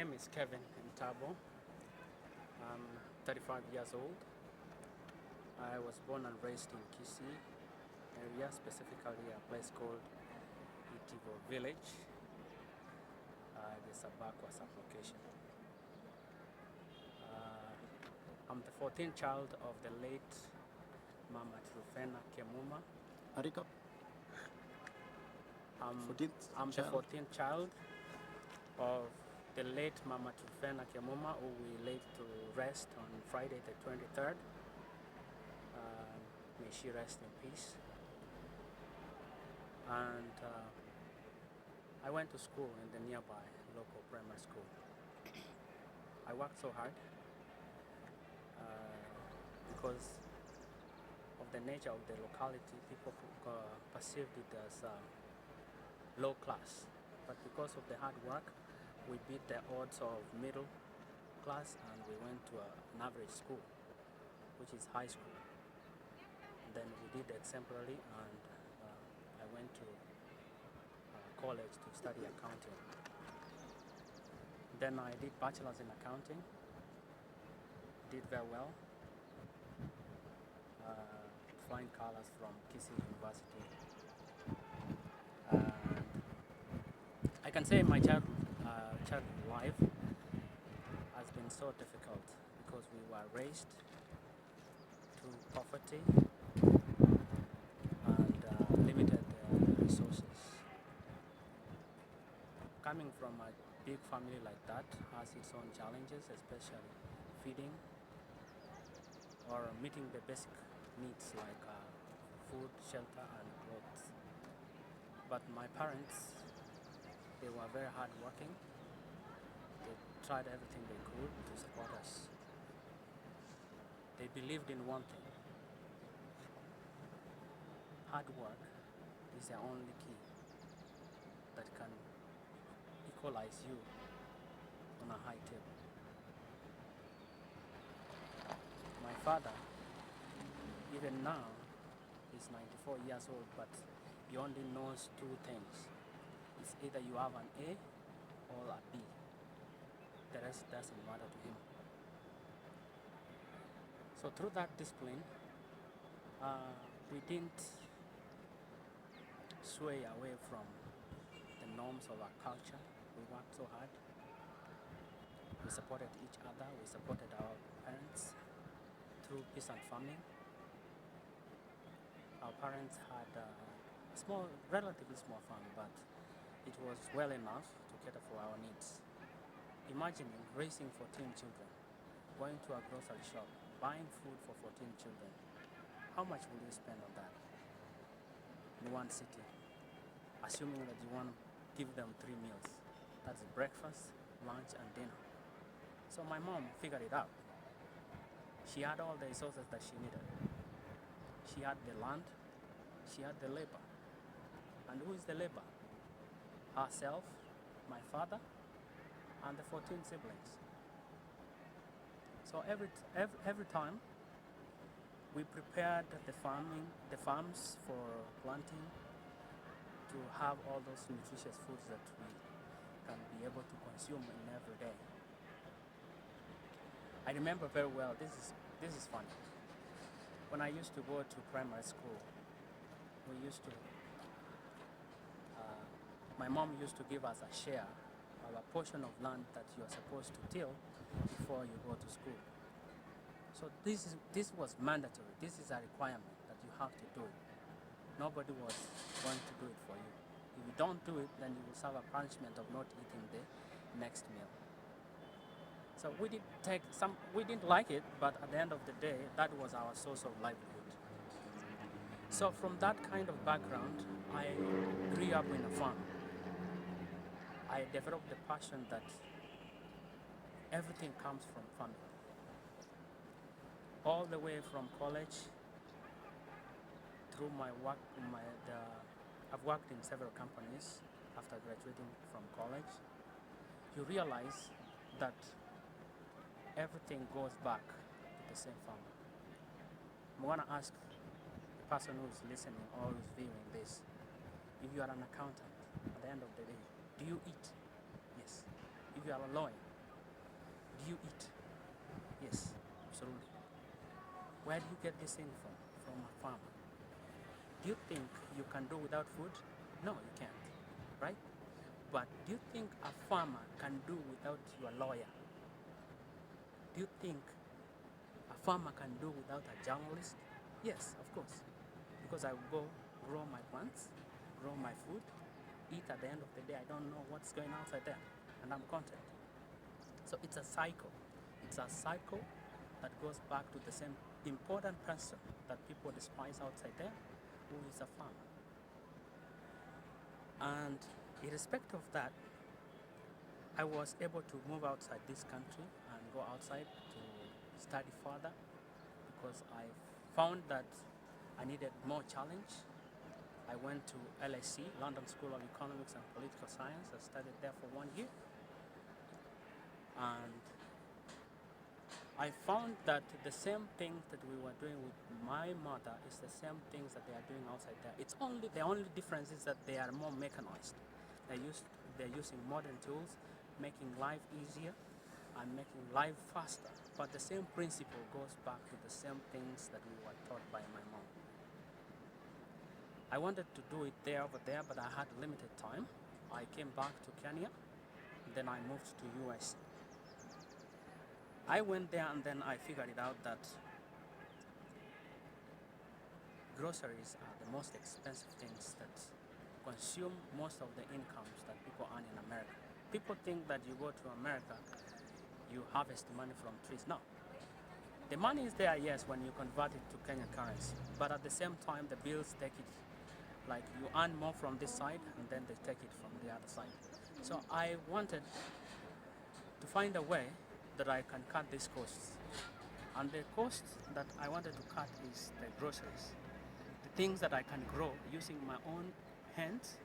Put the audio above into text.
name is Ntabo. I'm 35 years old. I was born and raised in Kisii area, specifically a place called Ntabo village, the Sabakwa sub-location. I'm the 14th child of the late Mama Truphena Kemuma. Arika? I'm the 14th child of the late Mama Truphena Kemuma, who we laid to rest on Friday the 23rd. May she rest in peace. And I went to school in the nearby local primary school. I worked so hard because of the nature of the locality. People perceived it as low class, but because of the hard work, we beat the odds of middle class, and we went to an average school, which is high school. And then we did exemplary, and I went to college to study accounting. Then I did bachelor's in accounting, did very well, flying colors from Kisii University. I can say my childhood life has been so difficult because we were raised to poverty and limited resources. Coming from a big family like that has its own challenges, especially feeding or meeting the basic needs like food, shelter, and clothes. But my parents, they were very hardworking. They tried everything they could to support us. They believed in one thing: hard work is the only key that can equalize you on a high table. My father, even now, is 94 years old, but he only knows two things. It's either you have an A or a B. The rest doesn't matter to him. So through that discipline, we didn't sway away from the norms of our culture. We worked so hard. We supported each other. We supported our parents through peace and farming. Our parents had a small, relatively small farm, but it was well enough to cater for our needs. Imagining raising 14 children, going to a grocery shop, buying food for 14 children. How much will you spend on that in one city? Assuming that you want to give them 3 meals. That's breakfast, lunch, and dinner. So my mom figured it out. She had all the resources that she needed. She had the land, she had the labor. And who is the labor? Herself, my father, and the 14 siblings. So every time we prepared the farms for planting, to have all those nutritious foods that we can be able to consume in every day. I remember very well, this is funny. When I used to go to primary school, we used to, my mom used to give us a share of a portion of land that you're supposed to till before you go to school. So this was mandatory. This is a requirement that you have to do it. Nobody was going to do it for you. If you don't do it, then you will suffer punishment of not eating the next meal. So we didn't like it, but at the end of the day, that was our source of livelihood. So from that kind of background, I grew up in a farm. I developed the passion that everything comes from farming. All the way from college, through my work, I've worked in several companies after graduating from college. You realize that everything goes back to the same farmer. I want to ask the person who's listening or who's viewing this, if you are an accountant, at the end of the day, do you eat? Yes. If you are a lawyer, you eat? Yes, absolutely. Where do you get this thing from? From a farmer. Do you think you can do without food? No, you can't, right? But do you think a farmer can do without your lawyer? Do you think a farmer can do without a journalist? Yes, of course. Because I will go grow my plants, grow my food, eat at the end of the day. I don't know what's going on outside there, and I'm content. So it's a cycle. It's a cycle that goes back to the same important person that people despise outside there, who is a farmer. And irrespective of that, I was able to move outside this country and go outside to study further because I found that I needed more challenge. I went to LSE, London School of Economics and Political Science. I studied there for 1 year. And I found that the same things that we were doing with my mother is the same things that they are doing outside there. The only difference is that they are more mechanized. They're using modern tools, making life easier and making life faster. But the same principle goes back to the same things that we were taught by my mom. I wanted to do it over there, but I had limited time. I came back to Kenya, then I moved to US. I went there and then I figured it out that groceries are the most expensive things that consume most of the incomes that people earn in America. People think that you go to America, you harvest money from trees. No. The money is there, yes, when you convert it to Kenyan currency. But at the same time, the bills take it. Like you earn more from this side and then they take it from the other side. So I wanted to find a way that I can cut these costs. And the cost that I wanted to cut is the groceries. The things that I can grow using my own hands